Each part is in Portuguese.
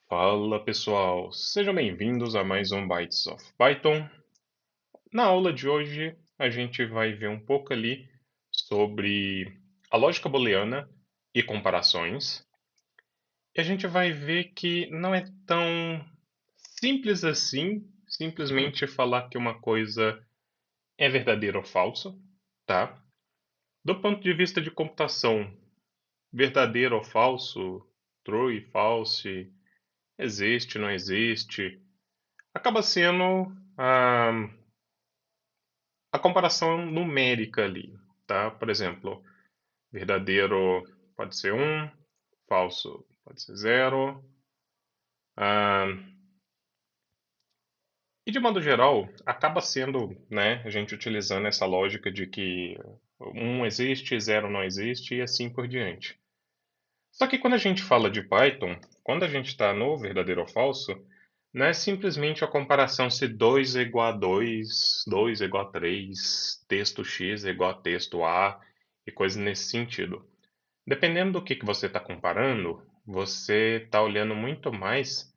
Fala pessoal, sejam bem-vindos a mais um Bytes of Python. Na aula de hoje, a gente vai ver um pouco ali sobre a lógica booleana e comparações. E a gente vai ver que não é tão simples assim, simplesmente falar que uma coisa é verdadeira ou falsa, tá? Do ponto de vista de computação, verdadeiro ou falso, true e false, existe, não existe, acaba sendo a comparação numérica ali, tá? Por exemplo, verdadeiro pode ser um, falso pode ser zero. ah, e de modo geral, acaba sendo, né, a gente utilizando essa lógica de que um existe, zero não existe e assim por diante. Só que quando a gente fala de Python, quando a gente está no verdadeiro ou falso, não é simplesmente a comparação se 2 é igual a 2, 2 é igual a 3, texto X é igual a texto A e coisas nesse sentido. Dependendo do que você está comparando, você está olhando muito mais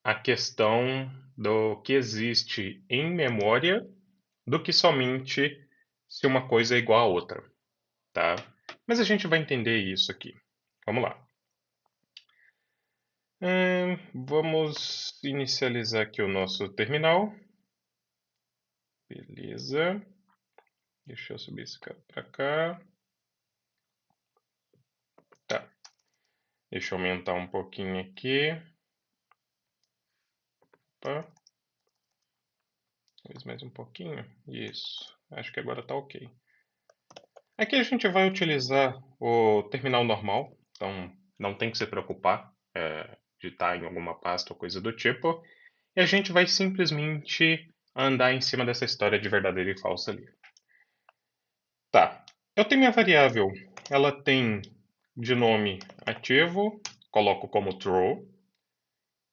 a questão do que existe em memória do que somente se uma coisa é igual a outra, tá? Mas a gente vai entender isso aqui. Vamos lá. Vamos inicializar aqui o nosso terminal. Beleza. Deixa eu subir esse cara para cá. Tá. Deixa eu aumentar um pouquinho aqui. Opa. Talvez mais um pouquinho. Isso. Acho que agora está ok. Aqui a gente vai utilizar o terminal normal. Então não tem que se preocupar de estar em alguma pasta ou coisa do tipo. E a gente vai simplesmente andar em cima dessa história de verdadeiro e falso ali. Tá. Eu tenho minha variável. Ela tem de nome ativo. Coloco como true.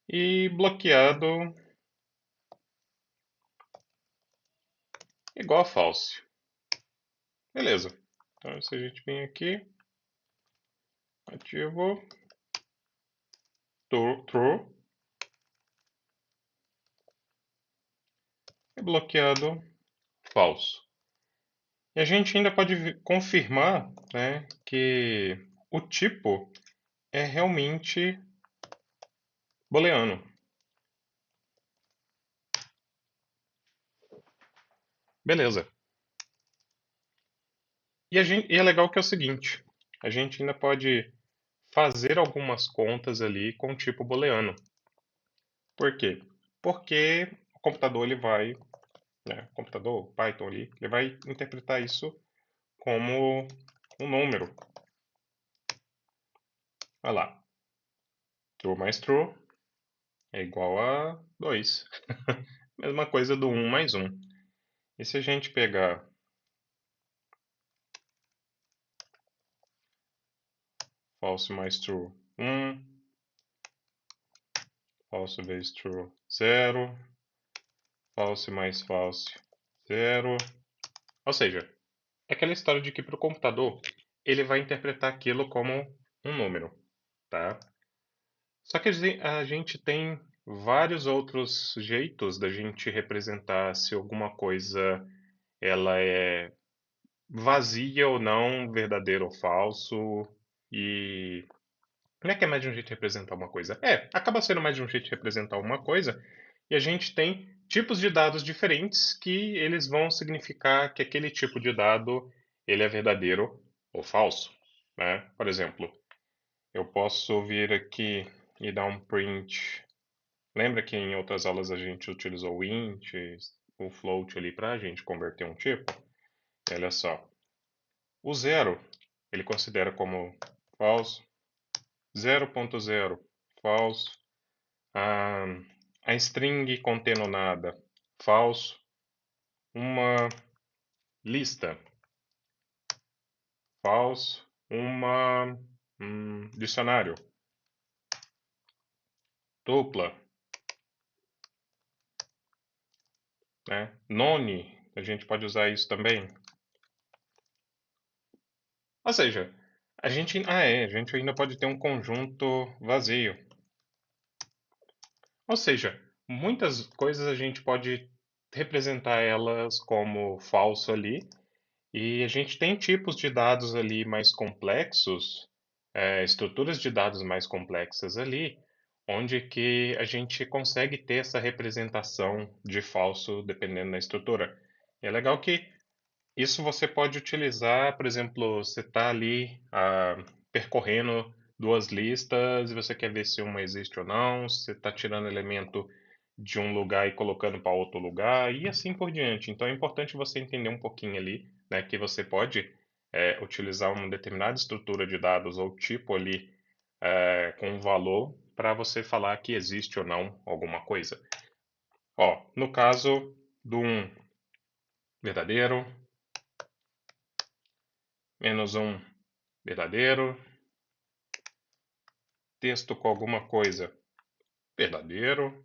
E bloqueado igual a false. Beleza. Então, se a gente vem aqui, ativo, true, e bloqueado, falso. E a gente ainda pode confirmar, né, que o tipo é realmente booleano. Beleza. E é legal que é o seguinte, a gente ainda pode fazer algumas contas ali com tipo booleano. Por quê? Porque o computador ele vai, né, o computador, Python ali, ele vai interpretar isso como um número. Olha lá, true mais true é igual a 2. Mesma coisa do 1 mais 1. E se a gente pegar false mais true 1, false vezes true 0, false mais false 0. Ou seja, é aquela história de que para o computador ele vai interpretar aquilo como um número, tá? Só que a gente tem vários outros jeitos da gente representar se alguma coisa ela é vazia ou não, verdadeiro ou falso. E não é que é mais de um jeito de representar uma coisa. Acaba sendo mais de um jeito de representar uma coisa. E a gente tem tipos de dados diferentes que eles vão significar que aquele tipo de dado ele é verdadeiro ou falso, né? Por exemplo, eu posso vir aqui e dar um print. Lembra que em outras aulas a gente utilizou o int, o float ali para a gente converter um tipo? Olha só, o zero ele considera como falso, 0.0 falso, a, a string contendo nada falso, uma lista falso, uma dicionário dupla, né? None, a gente pode usar isso também. Ou seja, a gente ainda pode ter um conjunto vazio. Ou seja, muitas coisas a gente pode representar elas como falso ali, e a gente tem tipos de dados ali mais complexos, estruturas de dados mais complexas ali, onde que a gente consegue ter essa representação de falso dependendo da estrutura. E é legal que isso você pode utilizar, por exemplo, você está ali percorrendo duas listas e você quer ver se uma existe ou não, você está tirando elemento de um lugar e colocando para outro lugar e assim por diante. Então é importante você entender um pouquinho ali, né, que você pode utilizar uma determinada estrutura de dados ou tipo ali com um valor para você falar que existe ou não alguma coisa. Ó, no caso do um verdadeiro, menos um verdadeiro, texto com alguma coisa verdadeiro,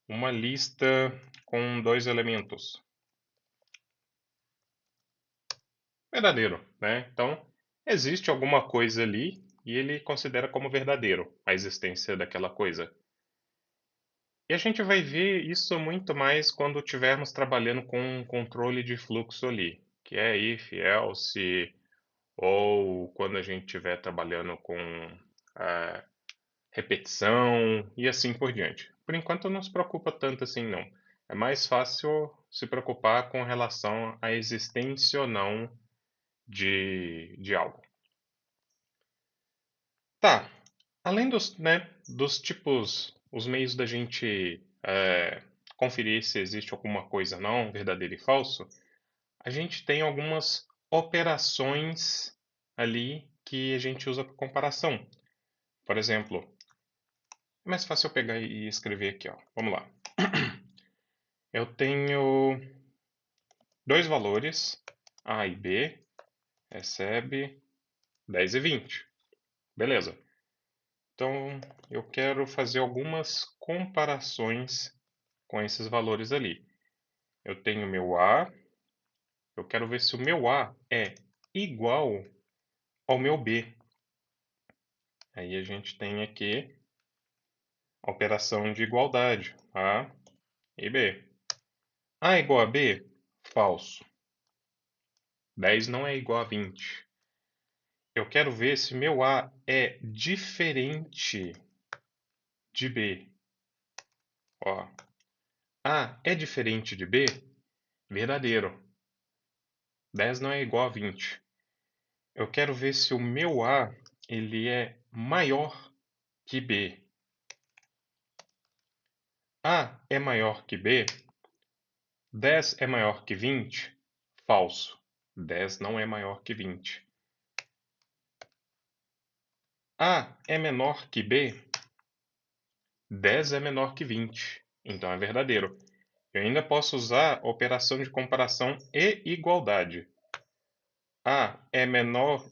uma lista com dois elementos verdadeiro, né? Então, existe alguma coisa ali e ele considera como verdadeiro a existência daquela coisa. E a gente vai ver isso muito mais quando estivermos trabalhando com um controle de fluxo ali, que é if, else, ou quando a gente estiver trabalhando com repetição e assim por diante. Por enquanto não se preocupa tanto assim não. É mais fácil se preocupar com relação à existência ou não de algo. Tá, além dos tipos, os meios da gente conferir se existe alguma coisa ou não, verdadeiro e falso, a gente tem algumas operações ali que a gente usa para comparação. Por exemplo, é mais fácil eu pegar e escrever aqui, ó. Vamos lá. Eu tenho dois valores, A e B, recebe 10 e 20. Beleza. Então, eu quero fazer algumas comparações com esses valores ali. Eu tenho meu A, eu quero ver se o meu A é igual ao meu B. Aí a gente tem aqui a operação de igualdade, A e B. A é igual a B? Falso. 10 não é igual a 20. Eu quero ver se meu A é diferente de B. Ó, A é diferente de B? Verdadeiro. 10 não é igual a 20. Eu quero ver se o meu A ele é maior que B. A é maior que B? 10 é maior que 20? Falso. 10 não é maior que 20. A é menor que B? 10 é menor que 20. Então é verdadeiro. Eu ainda posso usar a operação de comparação e igualdade. A é menor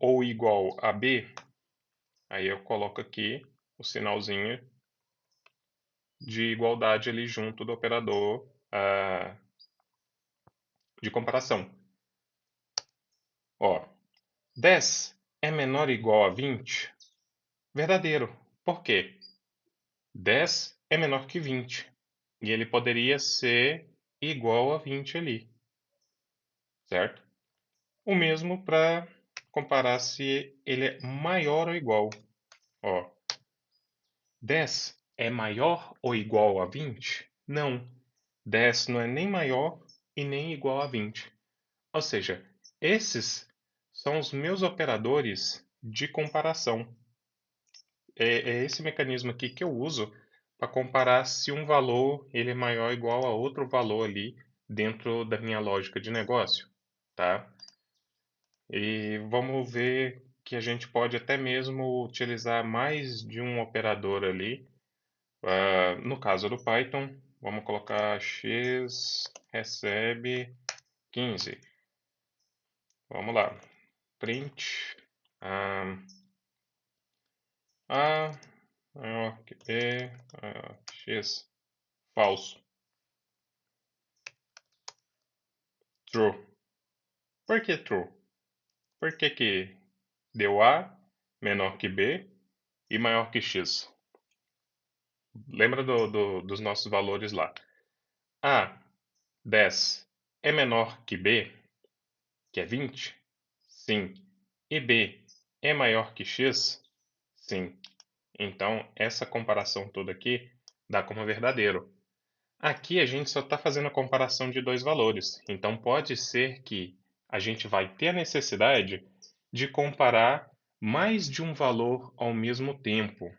ou igual a B? Aí eu coloco aqui o sinalzinho de igualdade ali junto do operador de comparação. Ó, 10 é menor ou igual a 20? Verdadeiro. Por quê? 10 é menor que 20. E ele poderia ser igual a 20 ali. Certo? O mesmo para comparar se ele é maior ou igual. Ó, 10 é maior ou igual a 20? Não. 10 não é nem maior e nem igual a 20. Ou seja, esses são os meus operadores de comparação. É esse mecanismo aqui que eu uso para comparar se um valor ele é maior ou igual a outro valor ali dentro da minha lógica de negócio, tá? E vamos ver que a gente pode até mesmo utilizar mais de um operador ali. No caso do Python, vamos colocar x recebe 15. Vamos lá. Print A maior que B, x falso. True. Por que true? Por que deu A menor que B e maior que x? Lembra dos nossos valores lá. A, 10 é menor que B, que é 20? Sim. E B é maior que X? Sim. Então, essa comparação toda aqui dá como verdadeiro. Aqui a gente só está fazendo a comparação de dois valores. Então, pode ser que a gente vai ter a necessidade de comparar mais de um valor ao mesmo tempo.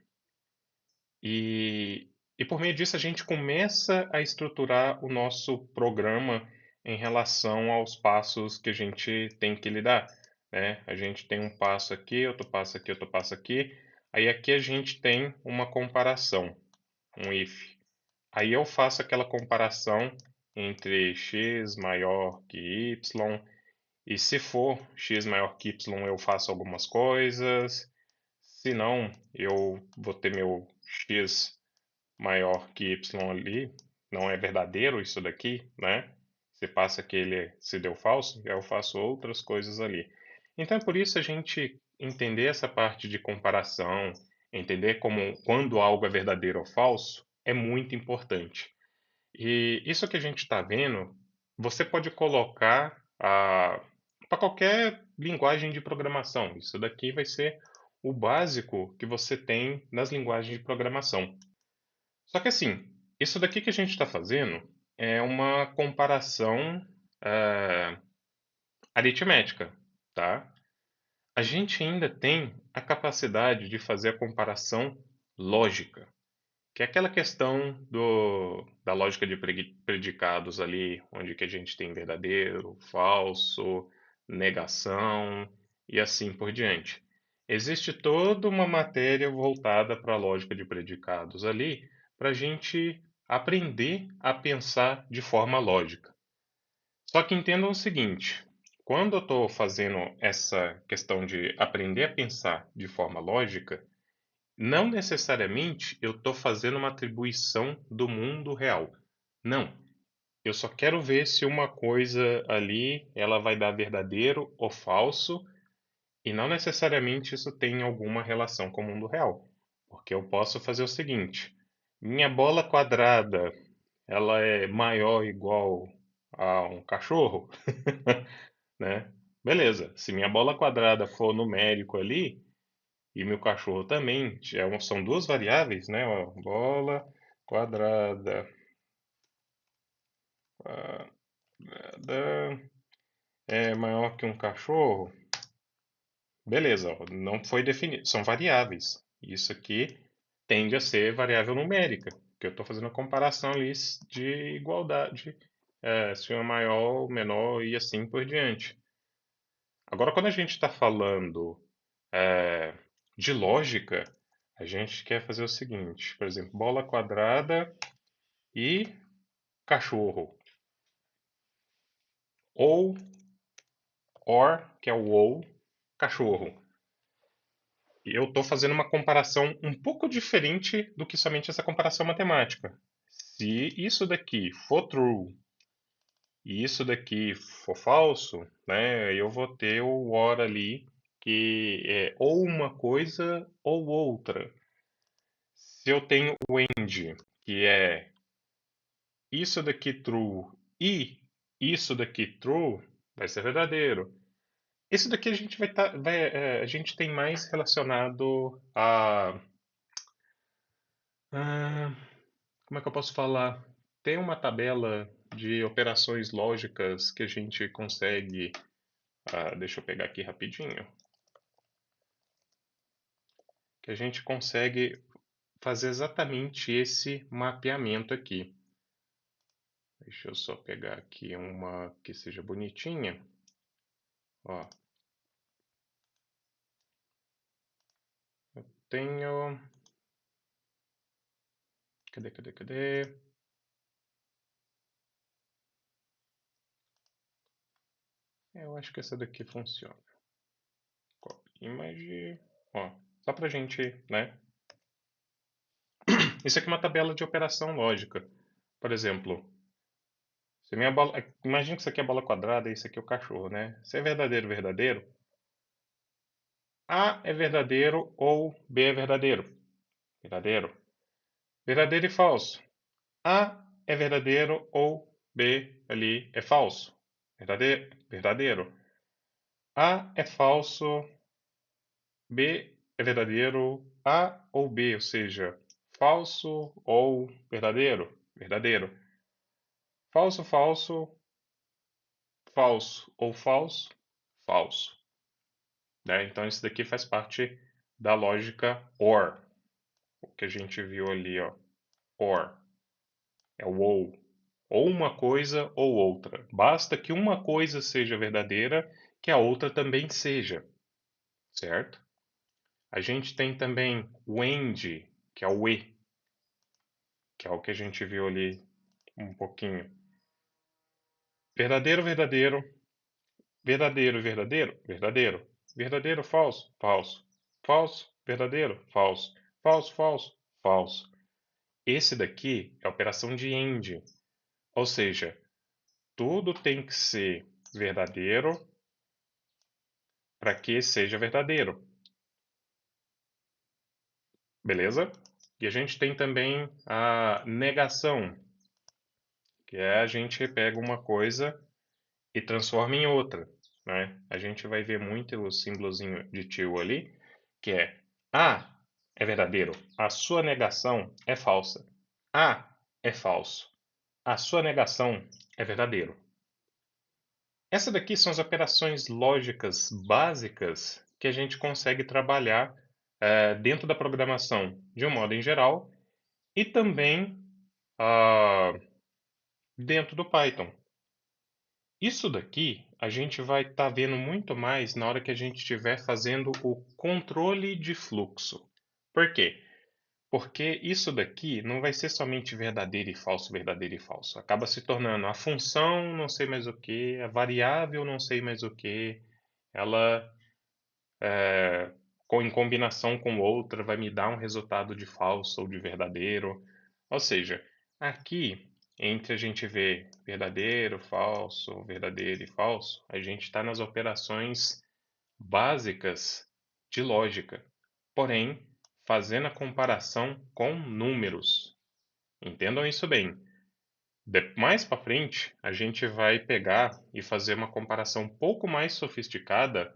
E por meio disso a gente começa a estruturar o nosso programa em relação aos passos que a gente tem que lidar, né? A gente tem um passo aqui, outro passo aqui, outro passo aqui. Aí aqui a gente tem uma comparação, um if. Aí eu faço aquela comparação entre x maior que y, e se for x maior que y, eu faço algumas coisas. Se não, eu vou ter meu x maior que y ali, não é verdadeiro isso daqui, né? Você passa que ele se deu falso, eu faço outras coisas ali. Então é por isso a gente entender essa parte de comparação, entender como quando algo é verdadeiro ou falso, é muito importante. E isso que a gente está vendo, você pode colocar para qualquer linguagem de programação. Isso daqui vai ser o básico que você tem nas linguagens de programação. Só que assim, isso daqui que a gente está fazendo é uma comparação eh, aritmética, tá? A gente ainda tem a capacidade de fazer a comparação lógica, que é aquela questão da lógica de predicados ali, onde que a gente tem verdadeiro, falso, negação e assim por diante. Existe toda uma matéria voltada para a lógica de predicados ali, para a gente aprender a pensar de forma lógica. Só que entendam o seguinte: quando eu estou fazendo essa questão de aprender a pensar de forma lógica, não necessariamente eu estou fazendo uma atribuição do mundo real. Não. Eu só quero ver se uma coisa ali ela vai dar verdadeiro ou falso, e não necessariamente isso tem alguma relação com o mundo real. Porque eu posso fazer o seguinte: minha bola quadrada, ela é maior ou igual a um cachorro, né? Beleza. Se minha bola quadrada for numérico ali, e meu cachorro também, são duas variáveis, né? Ó, bola quadrada, quadrada é maior que um cachorro. Beleza, ó, não foi definido. São variáveis. Isso aqui tende a ser variável numérica, que eu estou fazendo a comparação ali de igualdade, se uma é maior ou menor e assim por diante. Agora, quando a gente está falando é, de lógica, a gente quer fazer o seguinte, por exemplo, bola quadrada e cachorro. Ou, que é o ou, cachorro. E eu estou fazendo uma comparação um pouco diferente do que somente essa comparação matemática. Se isso daqui for true e isso daqui for falso, né, eu vou ter o or ali, que é ou uma coisa ou outra. Se eu tenho o end, que é isso daqui true e isso daqui true, vai ser verdadeiro. Esse daqui a gente a gente tem mais relacionado a, como é que eu posso falar? Tem uma tabela de operações lógicas que a gente consegue, deixa eu pegar aqui rapidinho, que a gente consegue fazer exatamente esse mapeamento aqui. Deixa eu só pegar aqui uma que seja bonitinha. Ó, tenho. Cadê? Eu acho que essa daqui funciona. Copy image. Ó, só pra gente, né? Isso aqui é uma tabela de operação lógica. Por exemplo, se minha bola. Imagina que isso aqui é a bola quadrada e isso aqui é o cachorro, né? Se é verdadeiro, verdadeiro, A é verdadeiro ou B é verdadeiro. Verdadeiro. Verdadeiro e falso. A é verdadeiro ou B ali é falso. Verdadeiro, verdadeiro. A é falso, B é verdadeiro, A ou B, ou seja, falso ou verdadeiro, verdadeiro. Falso, falso, falso ou falso, falso. Né? Então isso daqui faz parte da lógica OR, o que a gente viu ali, ó. OR é o ou uma coisa ou outra. Basta que uma coisa seja verdadeira, que a outra também seja, certo? A gente tem também o AND, que é o E, que é o que a gente viu ali um pouquinho. Verdadeiro, verdadeiro, verdadeiro, verdadeiro, verdadeiro, verdadeiro, falso, falso, falso, verdadeiro, falso, falso, falso, falso. Esse daqui é a operação de AND, ou seja, tudo tem que ser verdadeiro para que seja verdadeiro, beleza? E a gente tem também a negação, que é a gente pega uma coisa e transforma em outra, né? A gente vai ver muito o símbolozinho de tio ali, que é A é verdadeiro, a sua negação é falsa. A é falso, a sua negação é verdadeiro. Essa daqui são as operações lógicas básicas que a gente consegue trabalhar dentro da programação de um modo em geral e também ah, dentro do Python. Isso daqui a gente vai estar vendo muito mais na hora que a gente estiver fazendo o controle de fluxo. Por quê? Porque isso daqui não vai ser somente verdadeiro e falso, verdadeiro e falso. Acaba se tornando a função não sei mais o que, a variável não sei mais o que, ela em combinação com outra vai me dar um resultado de falso ou de verdadeiro. Ou seja, aqui, entre a gente ver verdadeiro e falso, a gente está nas operações básicas de lógica, porém fazendo a comparação com números. Entendam isso bem. Mais para frente, a gente vai pegar e fazer uma comparação um pouco mais sofisticada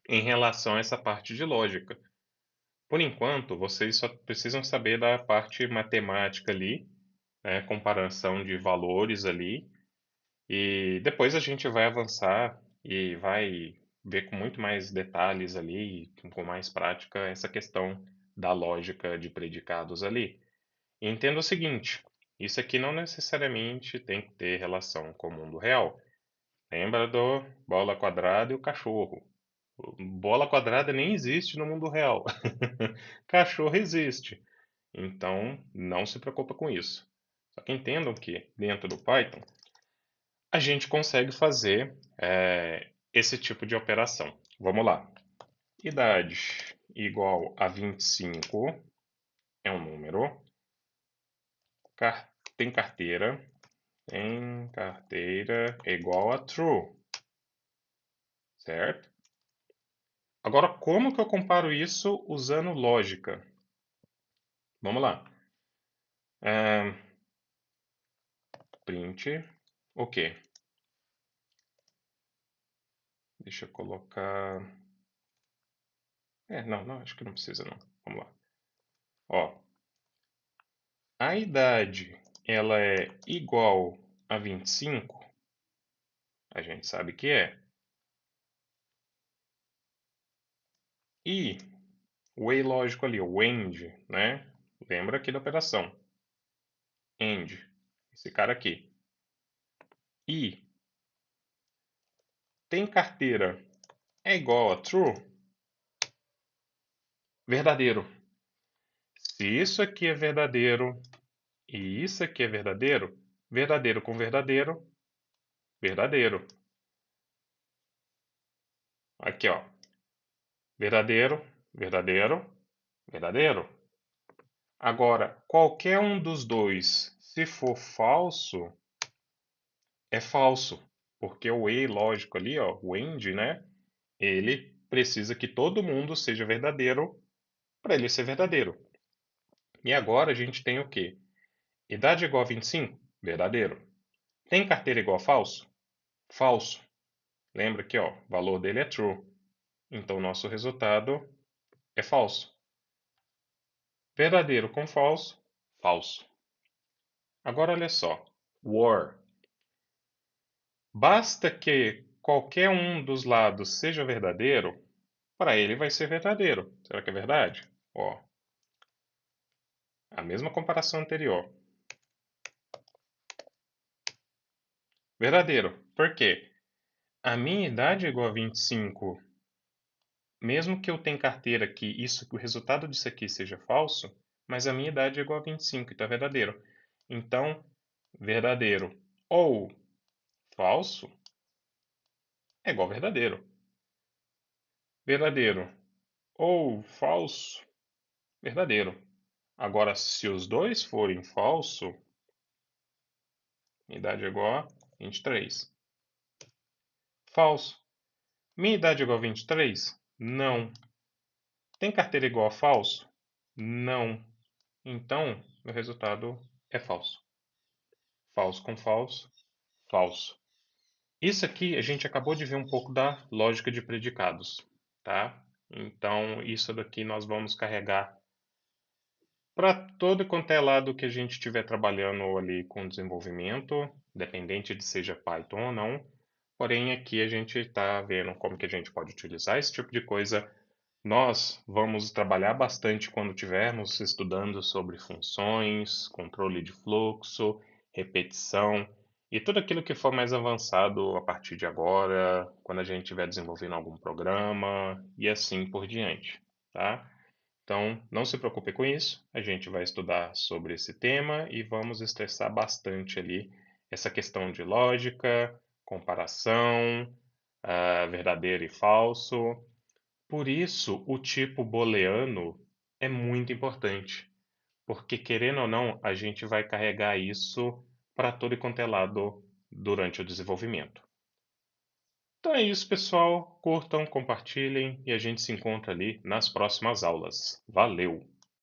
em relação a essa parte de lógica. Por enquanto, vocês só precisam saber da parte matemática ali, né, comparação de valores ali, e depois a gente vai avançar e vai ver com muito mais detalhes ali, com mais prática, essa questão da lógica de predicados ali. E entenda o seguinte, isso aqui não necessariamente tem que ter relação com o mundo real. Lembra do bola quadrada e o cachorro. Bola quadrada nem existe no mundo real. Cachorro existe. Então, não se preocupa com isso. Só que entendam que dentro do Python a gente consegue fazer esse tipo de operação. Vamos lá. Idade igual a 25 é um número. Tem carteira. Tem carteira é igual a true. Certo? Agora, como que eu comparo isso usando lógica? Vamos lá. Print. O quê? Deixa eu colocar. Não, acho que não precisa não. Vamos lá. Ó, a idade ela é igual a 25. A gente sabe que é. E o way lógico ali, o end, né? Lembra aqui da operação. End. Esse cara aqui. E tem carteira é igual a true? Verdadeiro. Se isso aqui é verdadeiro e isso aqui é verdadeiro, verdadeiro com verdadeiro, verdadeiro. Aqui, ó. Verdadeiro, verdadeiro, verdadeiro. Agora, qualquer um dos dois, se for falso, é falso. Porque o e lógico ali, ó, o end, né? Ele precisa que todo mundo seja verdadeiro para ele ser verdadeiro. E agora a gente tem o quê? Idade igual a 25? Verdadeiro. Tem carteira igual a falso? Falso. Lembra que ó, o valor dele é true. Então nosso resultado é falso. Verdadeiro com falso, falso. Agora olha só. Were. Basta que qualquer um dos lados seja verdadeiro, para ele vai ser verdadeiro. Será que é verdade? Ó, a mesma comparação anterior. Verdadeiro. Por quê? A minha idade é igual a 25. Mesmo que eu tenha carteira que o resultado disso aqui seja falso, mas a minha idade é igual a 25, então é verdadeiro. Então, verdadeiro ou falso é igual a verdadeiro. Verdadeiro ou falso, verdadeiro. Agora, se os dois forem falso, minha idade é igual a 23. Falso. Minha idade é igual a 23? Não. Tem carteira igual a falso? Não. Então, meu resultado é falso. Falso com falso, falso. Isso aqui a gente acabou de ver um pouco da lógica de predicados, tá? Então, isso daqui nós vamos carregar para todo quanto é lado que a gente estiver trabalhando ali com desenvolvimento, dependente de seja Python ou não. Porém, aqui a gente está vendo como que a gente pode utilizar esse tipo de coisa. Nós vamos trabalhar bastante quando estivermos estudando sobre funções, controle de fluxo, repetição e tudo aquilo que for mais avançado a partir de agora, quando a gente estiver desenvolvendo algum programa e assim por diante, tá? Então, não se preocupe com isso, a gente vai estudar sobre esse tema e vamos estressar bastante ali essa questão de lógica, comparação, verdadeiro e falso. Por isso, o tipo booleano é muito importante, porque querendo ou não, a gente vai carregar isso para todo e quanto é lado durante o desenvolvimento. Então é isso, pessoal. Curtam, compartilhem e a gente se encontra ali nas próximas aulas. Valeu!